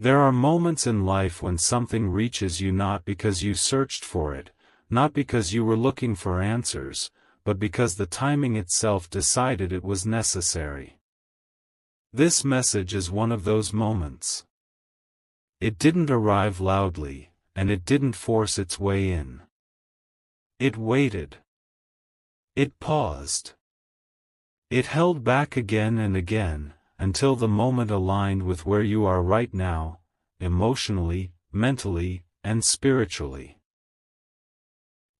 There are moments in life when something reaches you not because you searched for it, not because you were looking for answers, but because the timing itself decided it was necessary. This message is one of those moments. It didn't arrive loudly, and it didn't force its way in. It waited. It paused. It held back again and again, until the moment aligned with where you are right now, emotionally, mentally, and spiritually.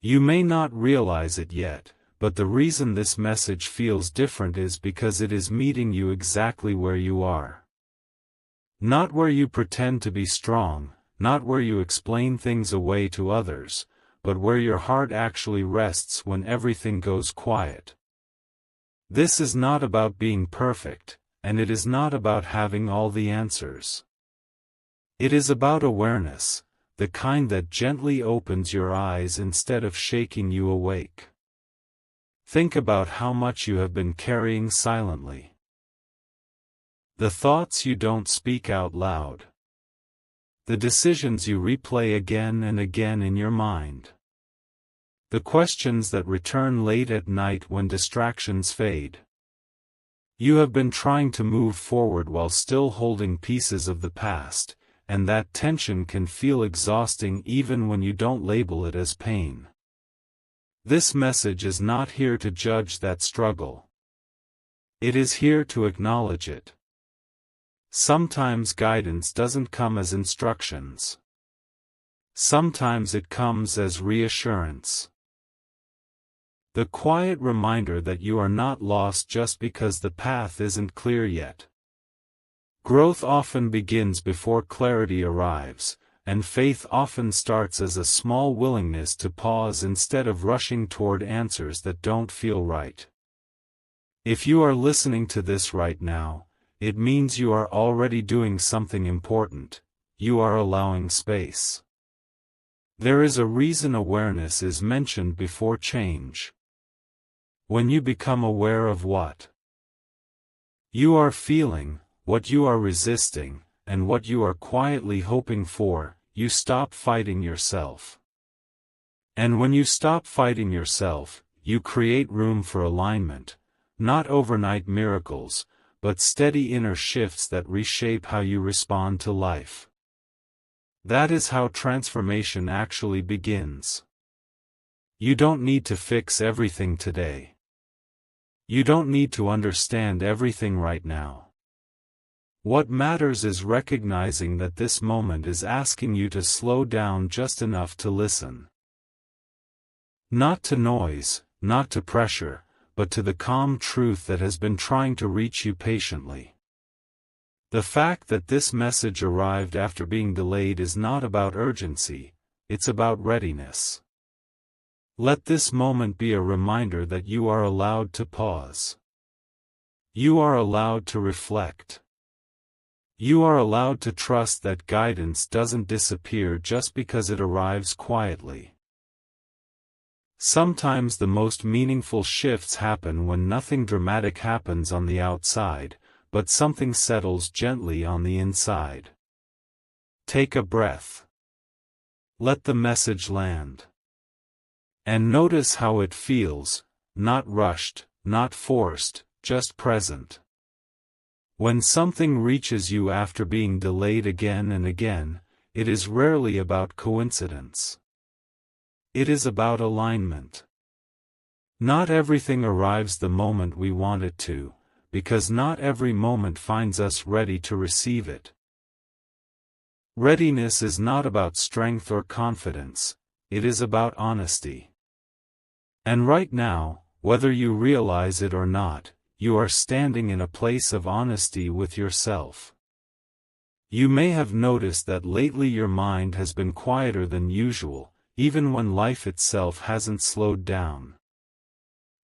You may not realize it yet, but the reason this message feels different is because it is meeting you exactly where you are. Not where you pretend to be strong, not where you explain things away to others, but where your heart actually rests when everything goes quiet. This is not about being perfect, and it is not about having all the answers. It is about awareness, the kind that gently opens your eyes instead of shaking you awake. Think about how much you have been carrying silently. The thoughts you don't speak out loud. The decisions you replay again and again in your mind. The questions that return late at night when distractions fade. You have been trying to move forward while still holding pieces of the past, and that tension can feel exhausting even when you don't label it as pain. This message is not here to judge that struggle. It is here to acknowledge it. Sometimes guidance doesn't come as instructions. Sometimes it comes as reassurance. The quiet reminder that you are not lost just because the path isn't clear yet. Growth often begins before clarity arrives, and faith often starts as a small willingness to pause instead of rushing toward answers that don't feel right. If you are listening to this right now, it means you are already doing something important. You are allowing space. There is a reason awareness is mentioned before change. When you become aware of what you are feeling, what you are resisting, and what you are quietly hoping for, you stop fighting yourself. And when you stop fighting yourself, you create room for alignment, not overnight miracles, but steady inner shifts that reshape how you respond to life. That is how transformation actually begins. You don't need to fix everything today. You don't need to understand everything right now. What matters is recognizing that this moment is asking you to slow down just enough to listen. Not to noise, not to pressure, but to the calm truth that has been trying to reach you patiently. The fact that this message arrived after being delayed is not about urgency, it's about readiness. Let this moment be a reminder that you are allowed to pause. You are allowed to reflect. You are allowed to trust that guidance doesn't disappear just because it arrives quietly. Sometimes the most meaningful shifts happen when nothing dramatic happens on the outside, but something settles gently on the inside. Take a breath. Let the message land. And notice how it feels, not rushed, not forced, just present. When something reaches you after being delayed again and again, it is rarely about coincidence. It is about alignment. Not everything arrives the moment we want it to, because not every moment finds us ready to receive it. Readiness is not about strength or confidence, it is about honesty. And right now, whether you realize it or not, you are standing in a place of honesty with yourself. You may have noticed that lately your mind has been quieter than usual, even when life itself hasn't slowed down.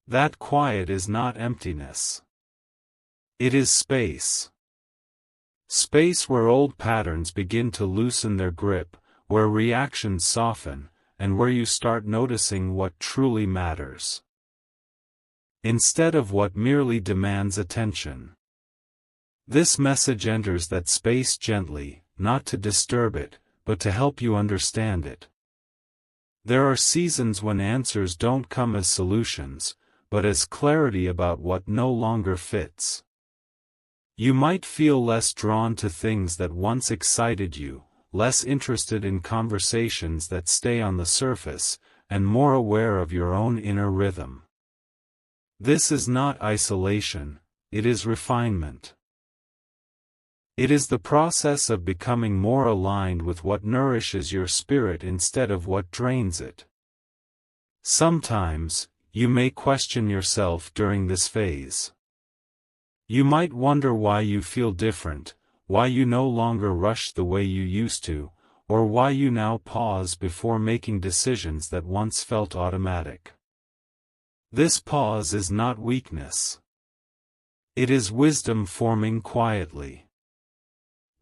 That quiet is not emptiness. It is space. Space where old patterns begin to loosen their grip, where reactions soften, and where you start noticing what truly matters, instead of what merely demands attention. This message enters that space gently, not to disturb it, but to help you understand it. There are seasons when answers don't come as solutions, but as clarity about what no longer fits. You might feel less drawn to things that once excited you, less interested in conversations that stay on the surface, and more aware of your own inner rhythm. This is not isolation, it is refinement. It is the process of becoming more aligned with what nourishes your spirit instead of what drains it. Sometimes, you may question yourself during this phase. You might wonder why you feel different, why you no longer rush the way you used to, or why you now pause before making decisions that once felt automatic. This pause is not weakness. It is wisdom forming quietly.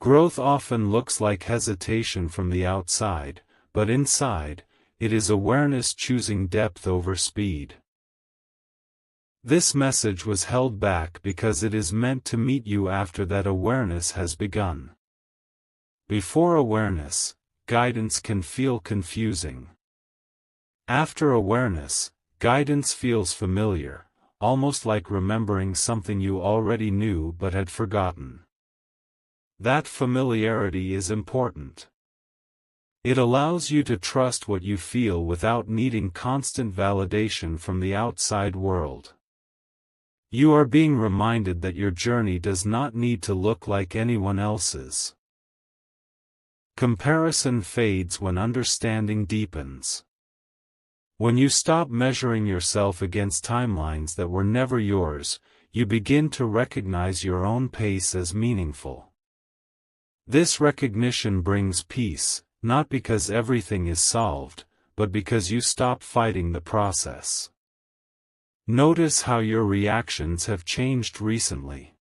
Growth often looks like hesitation from the outside, but inside, it is awareness choosing depth over speed. This message was held back because it is meant to meet you after that awareness has begun. Before awareness, guidance can feel confusing. After awareness, guidance feels familiar, almost like remembering something you already knew but had forgotten. That familiarity is important. It allows you to trust what you feel without needing constant validation from the outside world. You are being reminded that your journey does not need to look like anyone else's. Comparison fades when understanding deepens. When you stop measuring yourself against timelines that were never yours, you begin to recognize your own pace as meaningful. This recognition brings peace, not because everything is solved, but because you stop fighting the process. Notice how your reactions have changed recently.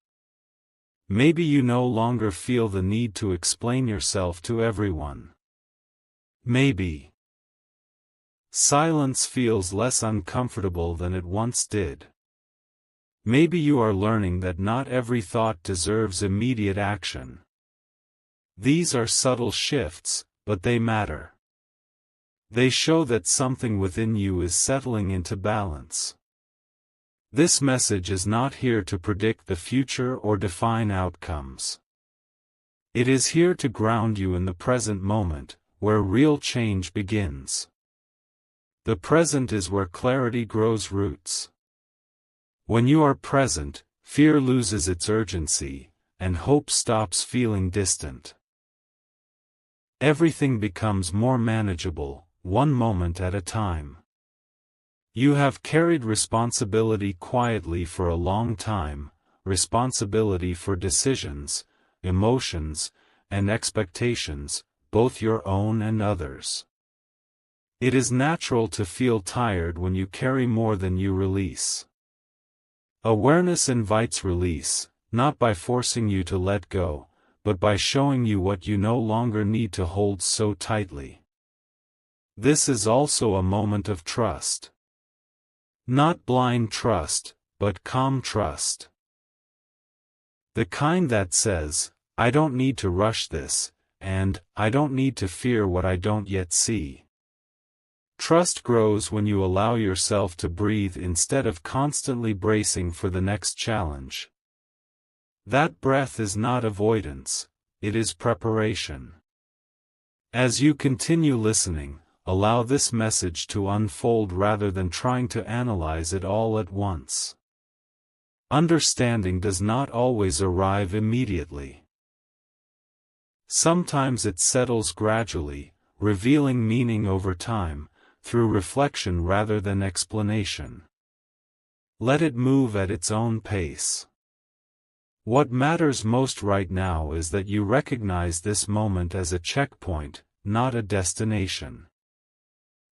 Maybe you no longer feel the need to explain yourself to everyone. Maybe silence feels less uncomfortable than it once did. Maybe you are learning that not every thought deserves immediate action. These are subtle shifts, but they matter. They show that something within you is settling into balance. This message is not here to predict the future or define outcomes. It is here to ground you in the present moment, where real change begins. The present is where clarity grows roots. When you are present, fear loses its urgency, and hope stops feeling distant. Everything becomes more manageable, one moment at a time. You have carried responsibility quietly for a long time, responsibility for decisions, emotions, and expectations, both your own and others. It is natural to feel tired when you carry more than you release. Awareness invites release, not by forcing you to let go, but by showing you what you no longer need to hold so tightly. This is also a moment of trust. Not blind trust, but calm trust. The kind that says, I don't need to rush this, and I don't need to fear what I don't yet see. Trust grows when you allow yourself to breathe instead of constantly bracing for the next challenge. That breath is not avoidance, it is preparation. As you continue listening, allow this message to unfold rather than trying to analyze it all at once. Understanding does not always arrive immediately. Sometimes it settles gradually, revealing meaning over time, through reflection rather than explanation. Let it move at its own pace. What matters most right now is that you recognize this moment as a checkpoint, not a destination.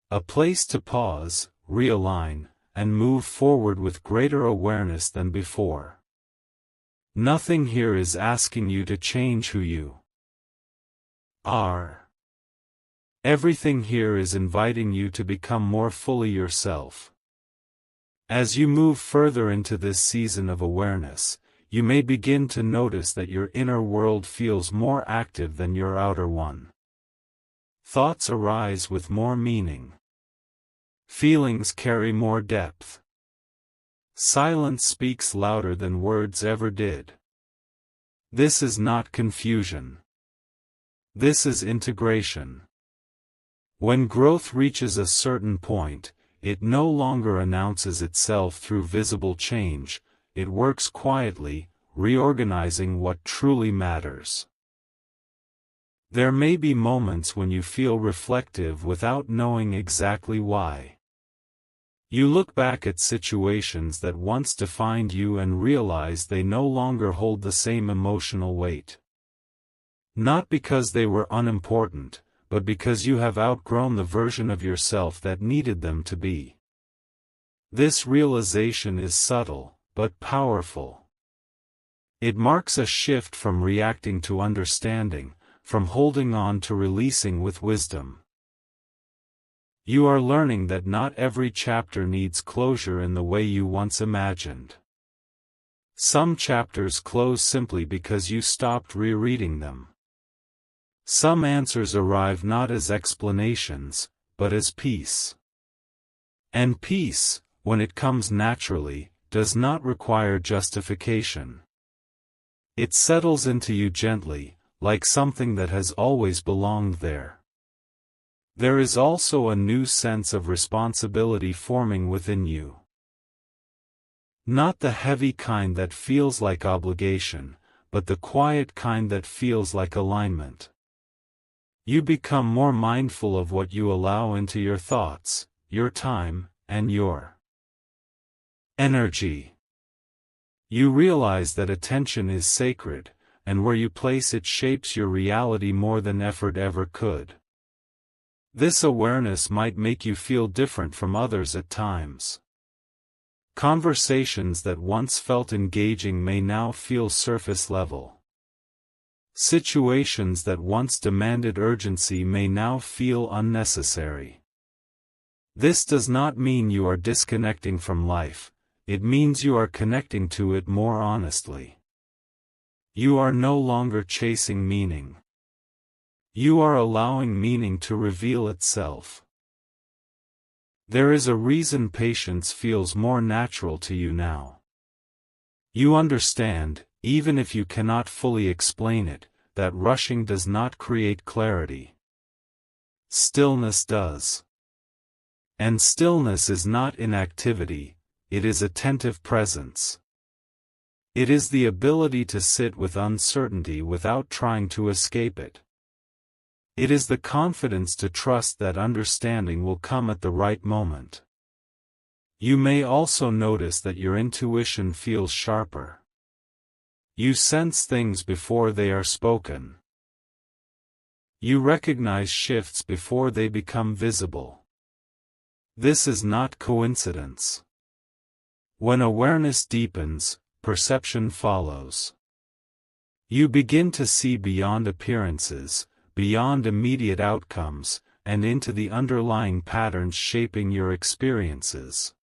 A place to pause, realign, and move forward with greater awareness than before. Nothing here is asking you to change who you are. Everything here is inviting you to become more fully yourself. As you move further into this season of awareness, you may begin to notice that your inner world feels more active than your outer one. Thoughts arise with more meaning. Feelings carry more depth. Silence speaks louder than words ever did. This is not confusion. This is integration. When growth reaches a certain point, it no longer announces itself through visible change, it works quietly, reorganizing what truly matters. There may be moments when you feel reflective without knowing exactly why. You look back at situations that once defined you and realize they no longer hold the same emotional weight. Not because they were unimportant, but because you have outgrown the version of yourself that needed them to be. This realization is subtle, but powerful. It marks a shift from reacting to understanding, from holding on to releasing with wisdom. You are learning that not every chapter needs closure in the way you once imagined. Some chapters close simply because you stopped rereading them. Some answers arrive not as explanations, but as peace. And peace, when it comes naturally, does not require justification. It settles into you gently, like something that has always belonged there. There is also a new sense of responsibility forming within you. Not the heavy kind that feels like obligation, but the quiet kind that feels like alignment. You become more mindful of what you allow into your thoughts, your time, and your energy. You realize that attention is sacred, and where you place it shapes your reality more than effort ever could. This awareness might make you feel different from others at times. Conversations that once felt engaging may now feel surface level. Situations that once demanded urgency may now feel unnecessary. This does not mean you are disconnecting from life, it means you are connecting to it more honestly. You are no longer chasing meaning. You are allowing meaning to reveal itself. There is a reason patience feels more natural to you now. You understand, even if you cannot fully explain it, that rushing does not create clarity. Stillness does. And stillness is not inactivity, it is attentive presence. It is the ability to sit with uncertainty without trying to escape it. It is the confidence to trust that understanding will come at the right moment. You may also notice that your intuition feels sharper. You sense things before they are spoken. You recognize shifts before they become visible. This is not coincidence. When awareness deepens, perception follows. You begin to see beyond appearances, beyond immediate outcomes, and into the underlying patterns shaping your experiences.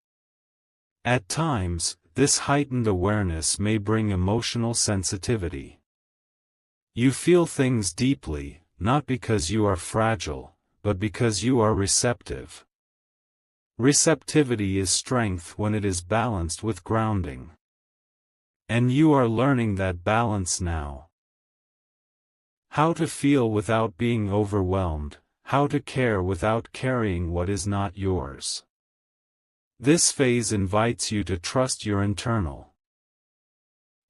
At times, this heightened awareness may bring emotional sensitivity. You feel things deeply, not because you are fragile, but because you are receptive. Receptivity is strength when it is balanced with grounding. And you are learning that balance now. How to feel without being overwhelmed, how to care without carrying what is not yours. This phase invites you to trust your internal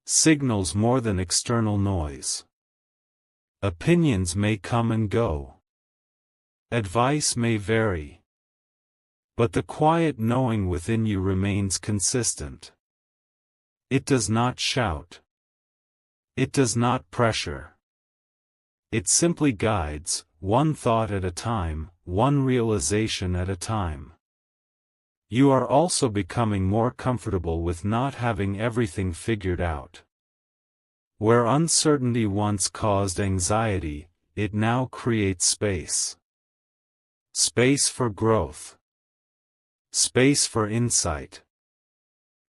signals more than external noise. Opinions may come and go. Advice may vary. But the quiet knowing within you remains consistent. It does not shout. It does not pressure. It simply guides, one thought at a time, one realization at a time. You are also becoming more comfortable with not having everything figured out. Where uncertainty once caused anxiety, it now creates space. Space for growth. Space for insight.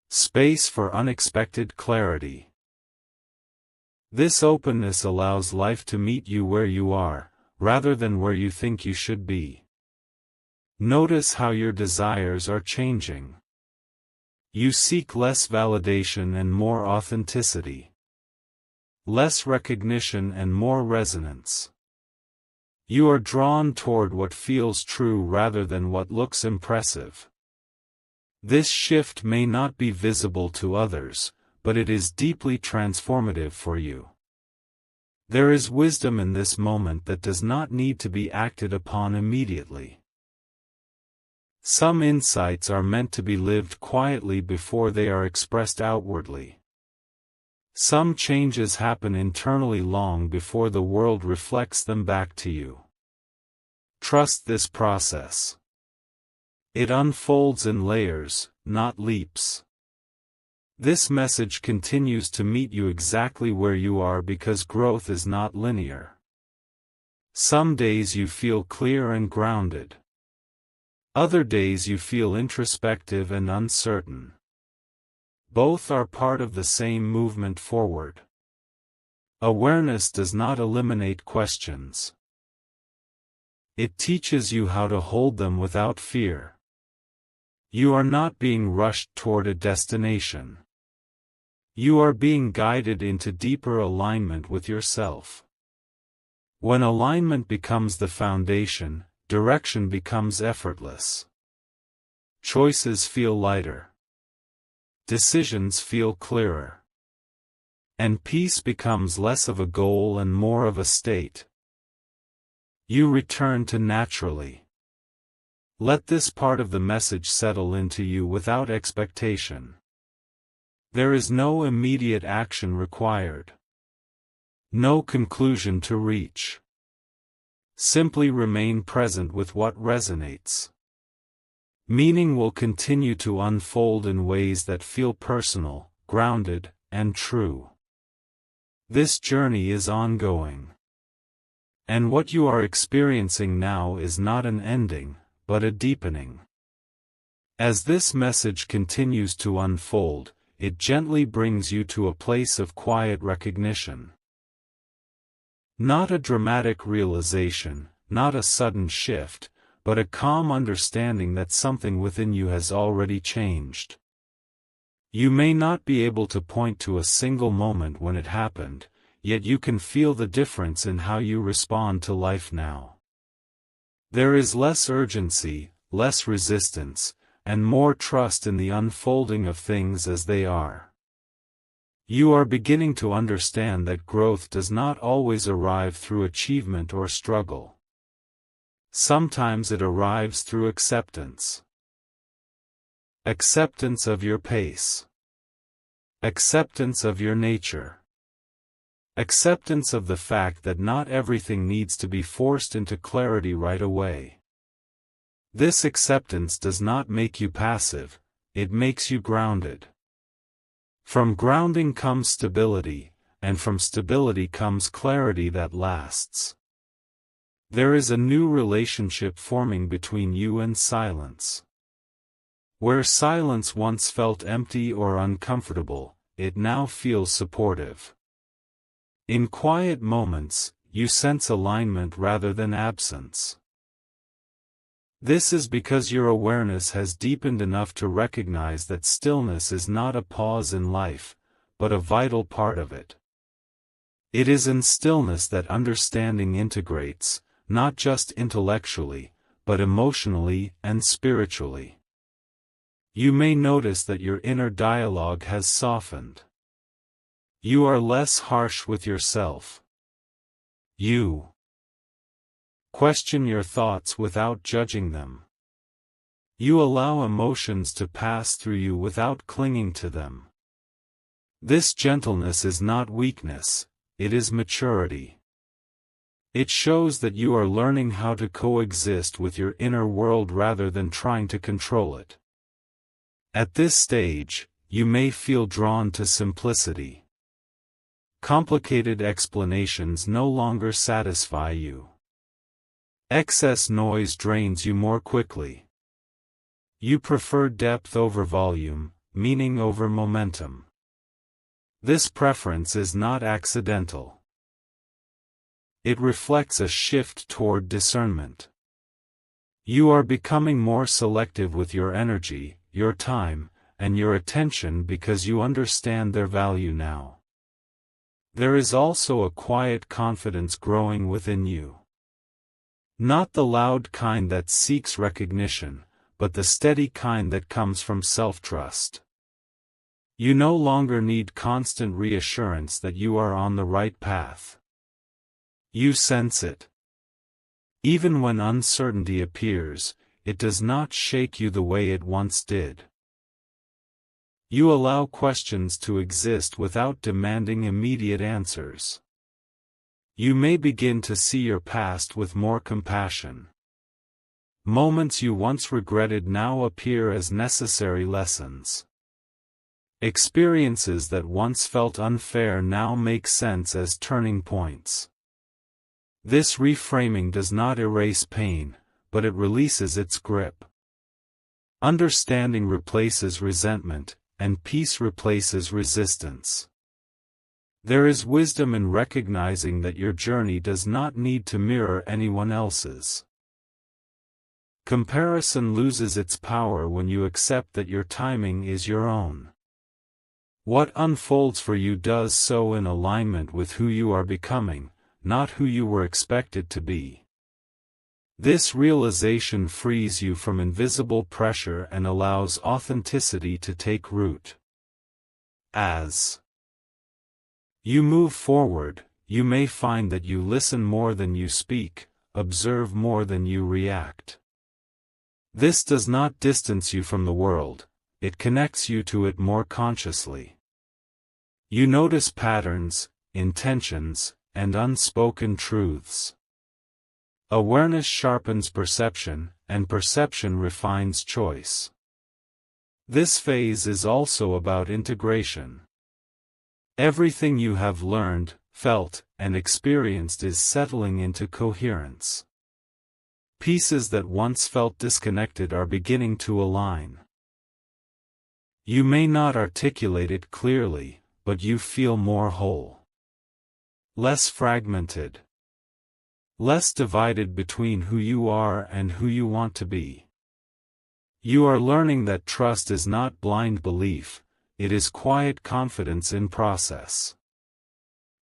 Space for unexpected clarity. This openness allows life to meet you where you are, rather than where you think you should be. Notice how your desires are changing. You seek less validation and more authenticity. Less recognition and more resonance. You are drawn toward what feels true rather than what looks impressive. This shift may not be visible to others, but it is deeply transformative for you. There is wisdom in this moment that does not need to be acted upon immediately. Some insights are meant to be lived quietly before they are expressed outwardly. Some changes happen internally long before the world reflects them back to you. Trust this process. It unfolds in layers, not leaps. This message continues to meet you exactly where you are because growth is not linear. Some days you feel clear and grounded. Other days you feel introspective and uncertain. Both are part of the same movement forward. Awareness does not eliminate questions. It teaches you how to hold them without fear. You are not being rushed toward a destination. You are being guided into deeper alignment with yourself. When alignment becomes the foundation, direction becomes effortless. Choices feel lighter. Decisions feel clearer. And peace becomes less of a goal and more of a state. You return to naturally. Let this part of the message settle into you without expectation. There is no immediate action required. No conclusion to reach. Simply remain present with what resonates. Meaning will continue to unfold in ways that feel personal, grounded, and true. This journey is ongoing. And what you are experiencing now is not an ending, but a deepening. As this message continues to unfold, it gently brings you to a place of quiet recognition. Not a dramatic realization, not a sudden shift, but a calm understanding that something within you has already changed. You may not be able to point to a single moment when it happened, yet you can feel the difference in how you respond to life now. There is less urgency, less resistance, and more trust in the unfolding of things as they are. You are beginning to understand that growth does not always arrive through achievement or struggle. Sometimes it arrives through acceptance. Acceptance of your pace. Acceptance of your nature. Acceptance of the fact that not everything needs to be forced into clarity right away. This acceptance does not make you passive, it makes you grounded. From grounding comes stability, and from stability comes clarity that lasts. There is a new relationship forming between you and silence. Where silence once felt empty or uncomfortable, it now feels supportive. In quiet moments, you sense alignment rather than absence. This is because your awareness has deepened enough to recognize that stillness is not a pause in life, but a vital part of it. It is in stillness that understanding integrates, not just intellectually, but emotionally and spiritually. You may notice that your inner dialogue has softened. You are less harsh with yourself. You question your thoughts without judging them. You allow emotions to pass through you without clinging to them. This gentleness is not weakness, it is maturity. It shows that you are learning how to coexist with your inner world rather than trying to control it. At this stage, you may feel drawn to simplicity. Complicated explanations no longer satisfy you. Excess noise drains you more quickly. You prefer depth over volume, meaning over momentum. This preference is not accidental. It reflects a shift toward discernment. You are becoming more selective with your energy, your time, and your attention because you understand their value now. There is also a quiet confidence growing within you. Not the loud kind that seeks recognition, but the steady kind that comes from self-trust. You no longer need constant reassurance that you are on the right path. You sense it. Even when uncertainty appears, it does not shake you the way it once did. You allow questions to exist without demanding immediate answers. You may begin to see your past with more compassion. Moments you once regretted now appear as necessary lessons. Experiences that once felt unfair now make sense as turning points. This reframing does not erase pain, but it releases its grip. Understanding replaces resentment, and peace replaces resistance. There is wisdom in recognizing that your journey does not need to mirror anyone else's. Comparison loses its power when you accept that your timing is your own. What unfolds for you does so in alignment with who you are becoming, not who you were expected to be. This realization frees you from invisible pressure and allows authenticity to take root. As you move forward, you may find that you listen more than you speak, observe more than you react. This does not distance you from the world, it connects you to it more consciously. You notice patterns, intentions, and unspoken truths. Awareness sharpens perception, and perception refines choice. This phase is also about integration. Everything you have learned, felt, and experienced is settling into coherence. Pieces that once felt disconnected are beginning to align. You may not articulate it clearly, but you feel more whole. Less fragmented. Less divided between who you are and who you want to be. You are learning that trust is not blind belief, it is quiet confidence in process.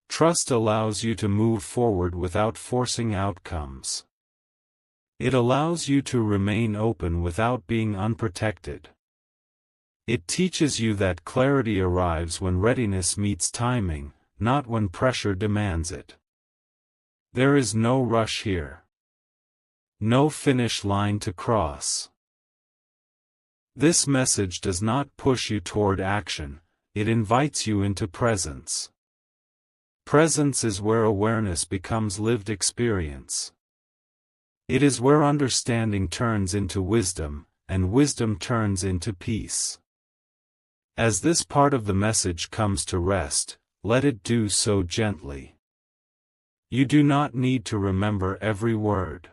Trust allows you to move forward without forcing outcomes. It allows you to remain open without being unprotected. It teaches you that clarity arrives when readiness meets timing, not when pressure demands it. There is no rush here. No finish line to cross. This message does not push you toward action, it invites you into presence. Presence is where awareness becomes lived experience. It is where understanding turns into wisdom, and wisdom turns into peace. As this part of the message comes to rest, let it do so gently. You do not need to remember every word.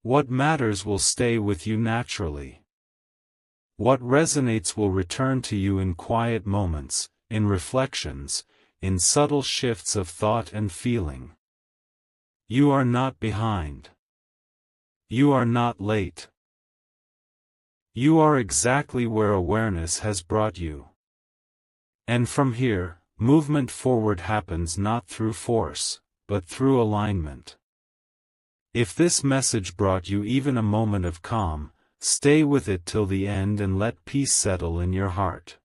What matters will stay with you naturally. What resonates will return to you in quiet moments, in reflections, in subtle shifts of thought and feeling. You are not behind. You are not late. You are exactly where awareness has brought you. And from here, movement forward happens not through force, but through alignment. If this message brought you even a moment of calm, stay with it till the end and let peace settle in your heart.